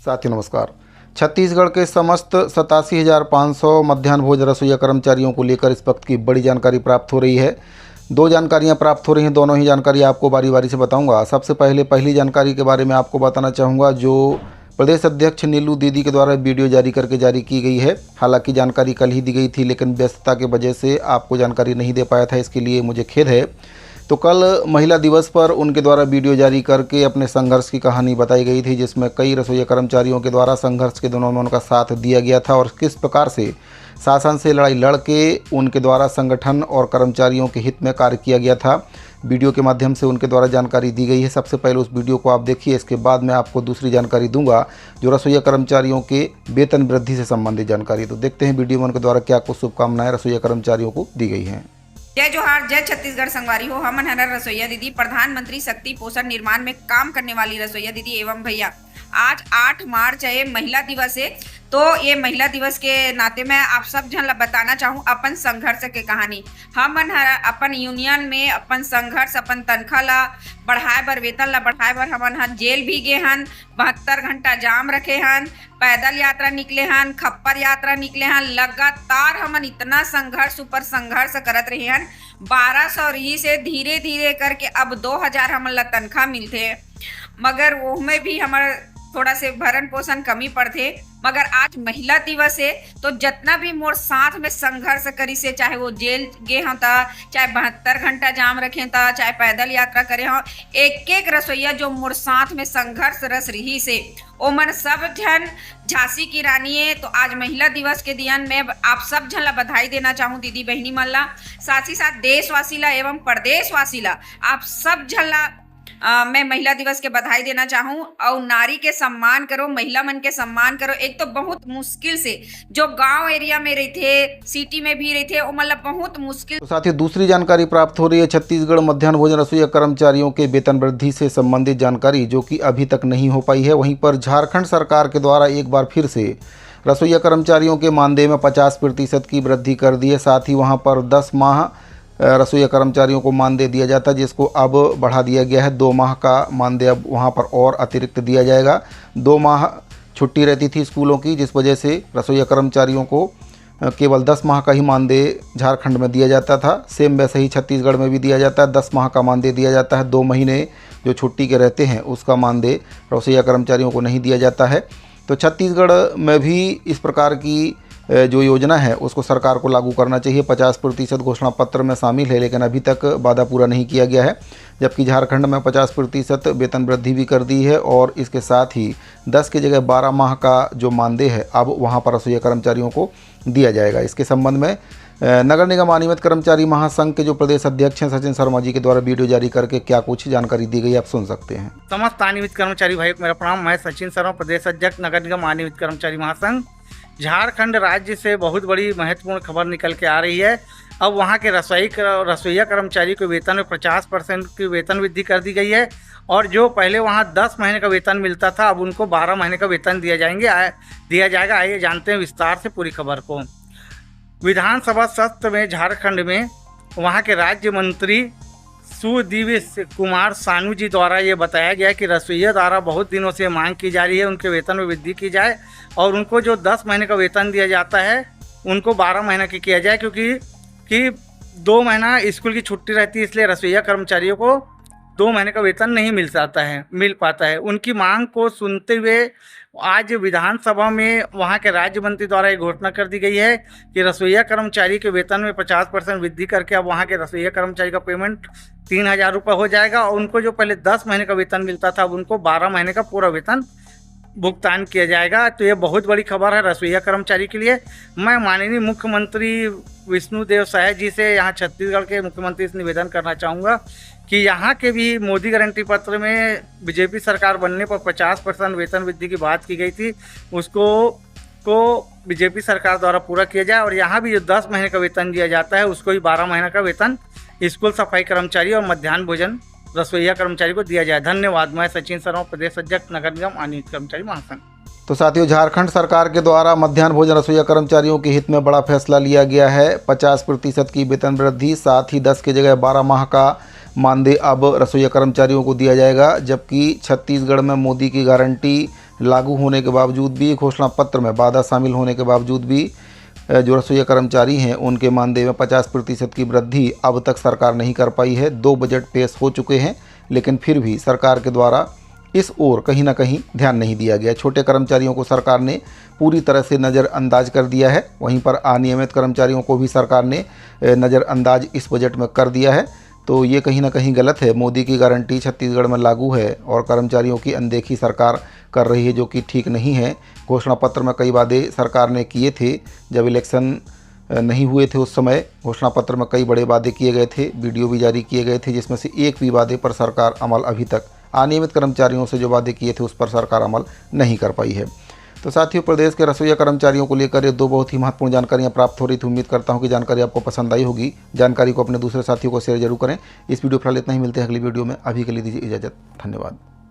साथियों नमस्कार। छत्तीसगढ़ के समस्त 87,500 मध्याह्न भोज रसोईया कर्मचारियों को लेकर इस वक्त की बड़ी जानकारी प्राप्त हो रही है। दो जानकारियां प्राप्त हो रही हैं, दोनों ही जानकारी आपको बारी बारी से बताऊंगा। सबसे पहले पहली जानकारी के बारे में आपको बताना चाहूँगा, जो प्रदेश अध्यक्ष नीलू दीदी के द्वारा वीडियो जारी की गई है। हालांकि जानकारी कल ही दी गई थी, लेकिन व्यस्तता की वजह से आपको जानकारी नहीं दे पाया था, इसके लिए मुझे खेद है। तो कल महिला दिवस पर उनके द्वारा वीडियो जारी करके अपने संघर्ष की कहानी बताई गई थी, जिसमें कई रसोईया कर्मचारियों के द्वारा संघर्ष के दिनों में उनका साथ दिया गया था और किस प्रकार से शासन से लड़ाई लड़ के उनके द्वारा संगठन और कर्मचारियों के हित में कार्य किया गया था। वीडियो के माध्यम से उनके द्वारा जानकारी दी गई है। सबसे पहले उस वीडियो को आप देखिए, इसके बाद मैं आपको दूसरी जानकारी दूंगा जो रसोईया कर्मचारियों के वेतन वृद्धि से संबंधित जानकारी। तो देखते हैं वीडियो में उनके द्वारा क्या कुछ शुभकामनाएं रसोईया कर्मचारियों को दी गई हैं। जय जोहार, जय छत्तीसगढ़ संगवारी हो। हमन हनर रसोईया दीदी, प्रधानमंत्री शक्ति पोषण निर्माण में काम करने वाली रसोईया दीदी एवं भैया। आज 8 मार्च है, महिला दिवस है। तो ये महिला दिवस के नाते मैं आप सब जन ला बताना चाहूँ अपन संघर्ष के कहानी। हमन अपन यूनियन में अपन संघर्ष, अपन तनख्वाह ला बढ़ाए बर, वेतन ला बढ़ाए बर हमन जेल भी गए हन, 72 घंटा जाम रखे हन, पैदल यात्रा निकले हन, खप्पर यात्रा निकले हन। लगातार हमन इतना संघर्ष ऊपर संघर्ष करत रहे हन। 1200 रही से धीरे धीरे करके अब 2000 हमन ला तनख्वाह मिलते, मगर वो में भी हमारे थोड़ा से भरण पोषण कमी पड़ते। मगर आज महिला दिवस है तो जितना भी मोर साथ में संघर्ष करी से, चाहे वो जेल गए हों, चाहे 72 घंटा जाम रखे था, चाहे पैदल यात्रा करे हों, एक एक रसोईया जो मोर साथ में संघर्ष रस रही से ओ मन सब जन झांसी की रानी है। तो आज महिला दिवस के दिन मैं आप सब जन ला बधाई देना चाहूँ, दीदी बहनी मन ला, साथ ही साथ देशवासी ला एवं प्रदेशवासी ला, आप सब जन ला मैं महिला दिवस के बधाई देना चाहूँ। और नारी के सम्मान करो, महिला मन के सम्मान करो। एक तो बहुत मुश्किल से जो गांव एरिया में रहते, सिटी में भी रहते, वो मतलब बहुत मुश्किल। तो साथ ही दूसरी जानकारी प्राप्त हो रही है छत्तीसगढ़ मध्याह्न भोजन रसोईया कर्मचारियों के वेतन वृद्धि से संबंधित जानकारी, जो कि अभी तक नहीं हो पाई है। वहीं पर झारखंड सरकार के द्वारा एक बार फिर से रसोईया कर्मचारियों के मानदेय में 50% की वृद्धि कर दी है। साथ ही वहाँ पर 10 माह रसोईया कर्मचारियों को मानदेय दिया जाता है, जिसको अब बढ़ा दिया गया है। 2 माह का मानदेय अब वहाँ पर और अतिरिक्त दिया जाएगा। 2 माह छुट्टी रहती थी स्कूलों की, जिस वजह से रसोईया कर्मचारियों को केवल 10 माह का ही मानदेय झारखंड में दिया जाता था। सेम वैसे ही छत्तीसगढ़ में भी दिया जाता है, 10 माह का मानदेय दिया जाता है। 2 महीने जो छुट्टी के रहते हैं उसका मानदेय रसोईया कर्मचारियों को नहीं दिया जाता है। तो छत्तीसगढ़ में भी इस प्रकार की जो योजना है उसको सरकार को लागू करना चाहिए। 50% घोषणा पत्र में शामिल है, लेकिन अभी तक वादा पूरा नहीं किया गया है। जबकि झारखंड में 50% वेतन वृद्धि भी कर दी है और इसके साथ ही 10 की जगह 12 माह का जो मानदेय है अब वहां पर रसोईया कर्मचारियों को दिया जाएगा। इसके संबंध में नगर निगम अनियमित कर्मचारी महासंघ के जो प्रदेश अध्यक्ष हैं सचिन शर्मा जी के द्वारा वीडियो जारी करके क्या कुछ जानकारी दी गई, आप सुन सकते हैं। समस्त अनियमित कर्मचारी भाई को मेरा प्रणाम। मैं सचिन शर्मा, प्रदेश अध्यक्ष नगर निगम अनियमित कर्मचारी महासंघ। झारखंड राज्य से बहुत बड़ी महत्वपूर्ण खबर निकल के आ रही है। अब वहाँ के रसोईया कर्मचारी को वेतन में 50% की वेतन वृद्धि कर दी गई है और जो पहले वहाँ 10 महीने का वेतन मिलता था, अब उनको 12 महीने का वेतन दिया जाएगा। आइए जानते हैं विस्तार से पूरी खबर को। विधानसभा सत्र में झारखंड में वहाँ के राज्य मंत्री सुदिव्य कुमार सानू जी द्वारा ये बताया गया कि रसोईया द्वारा बहुत दिनों से मांग की जा रही है उनके वेतन में वृद्धि की जाए और उनको जो 10 महीने का वेतन दिया जाता है उनको 12 महीने की किया जाए, क्योंकि 2 महीना स्कूल की छुट्टी रहती है, इसलिए रसोईया कर्मचारियों को 2 महीने का वेतन नहीं मिल पाता है। उनकी मांग को सुनते हुए आज विधानसभा में वहाँ के राज्य मंत्री द्वारा एक घोषणा कर दी गई है कि रसोईया कर्मचारी के वेतन में 50% वृद्धि करके अब वहाँ के रसोईया कर्मचारी का पेमेंट 3000 रुपये हो जाएगा और उनको जो पहले 10 महीने का वेतन मिलता था अब उनको 12 महीने का पूरा वेतन भुगतान किया जाएगा। तो ये बहुत बड़ी खबर है रसोईया कर्मचारी के लिए। मैं माननीय मुख्यमंत्री विष्णुदेव साय जी से, यहाँ छत्तीसगढ़ के मुख्यमंत्री से निवेदन करना चाहूँगा कि यहाँ के भी मोदी गारंटी पत्र में बीजेपी सरकार बनने पर 50% वेतन वृद्धि की बात की गई थी, उसको बीजेपी सरकार द्वारा पूरा किया जाए और यहाँ भी जो 10 महीने का वेतन दिया जाता है उसको ही 12 महीने का वेतन स्कूल सफाई कर्मचारी और मध्याह्न भोजन रसोईया कर्मचारी को दिया जाए। धन्यवाद। मैं सचिन शर्मा, प्रदेश अध्यक्ष नगर निगम अनियमित कर्मचारी महासंघ। तो साथियों, झारखंड सरकार के द्वारा मध्याह्न भोजन रसोईया कर्मचारियों के हित में बड़ा फैसला लिया गया है। 50% की वेतन वृद्धि, साथ ही 10 की जगह 12 माह का मानदेय अब रसोईया कर्मचारियों को दिया जाएगा। जबकि छत्तीसगढ़ में मोदी की गारंटी लागू होने के बावजूद भी, घोषणा पत्र में वादा शामिल होने के बावजूद भी जो रसोईया कर्मचारी हैं उनके मानदेय में 50% की वृद्धि अब तक सरकार नहीं कर पाई है। 2 बजट पेश हो चुके हैं, लेकिन फिर भी सरकार के द्वारा इस ओर कहीं ना कहीं ध्यान नहीं दिया गया। छोटे कर्मचारियों को सरकार ने पूरी तरह से नज़रअंदाज कर दिया है। वहीं पर अनियमित कर्मचारियों को भी सरकार ने नज़रअंदाज इस बजट में कर दिया है। तो ये कहीं ना कहीं गलत है। मोदी की गारंटी छत्तीसगढ़ में लागू है और कर्मचारियों की अनदेखी सरकार कर रही है, जो कि ठीक नहीं है। घोषणा पत्र में कई वादे सरकार ने किए थे। जब इलेक्शन नहीं हुए थे उस समय घोषणा पत्र में कई बड़े वादे किए गए थे, वीडियो भी जारी किए गए थे, जिसमें से एक भी वादे पर सरकार अमल अभी तक, अनियमित कर्मचारियों से जो वादे किए थे उस पर सरकार अमल नहीं कर पाई है। तो साथियों, प्रदेश के रसोईया कर्मचारियों को लेकर ये 2 बहुत ही महत्वपूर्ण जानकारियां प्राप्त हो रही थी। उम्मीद करता हूं कि जानकारी आपको पसंद आई होगी। जानकारी को अपने दूसरे साथियों को शेयर जरूर करें। इस वीडियो फिलहाल इतना ही, मिलते हैं अगली वीडियो में। अभी के लिए दीजिए इजाज़त। धन्यवाद।